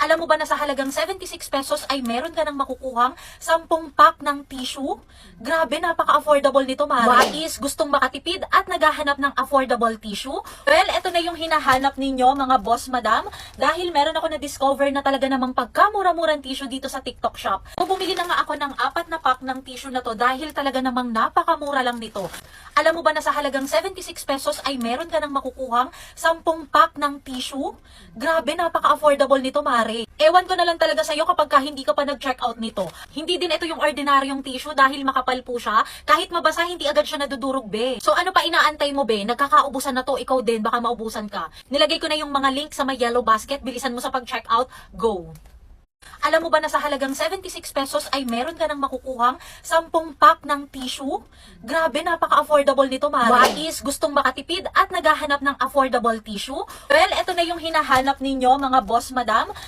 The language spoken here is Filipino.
Alam mo ba na sa halagang 76 pesos ay meron ka nang makukuhang 10 pack ng tissue? Grabe, napaka-affordable nito, Mari. Wais, gustong makatipid at naghahanap ng affordable tissue? Well, eto na yung hinahanap ninyo, mga boss, madam. Dahil meron ako na-discover na talaga namang pagkamura-murang tissue dito sa TikTok shop. So, bumili na nga ako ng 4 na pack ng tissue na to dahil talaga namang napakamura lang nito. Alam mo ba na sa halagang 76 pesos ay meron ka nang makukuhang 10 pack ng tissue? Grabe, napaka-affordable nito, Mari. Ewan ko na lang talaga sa'yo kapag hindi ka pa nag-check out nito. Hindi din ito yung ordinaryong tissue dahil makapal po siya. Kahit mabasa, hindi agad siya nadudurog, be. So ano pa inaantay mo, be? Nagkakaubusan na to, ikaw din, baka maubusan ka. Nilagay ko na yung mga link sa may yellow basket. Bilisan mo sa pag-check out. Go! Alam mo ba na sa halagang 76 pesos ay meron ka nang makukuhang 10 pack ng tissue? Grabe, napaka-affordable nito, Mari. Wais, gustong makatipid at naghahanap ng affordable tissue? Well, eto na yung hinahanap ninyo, mga boss, madam.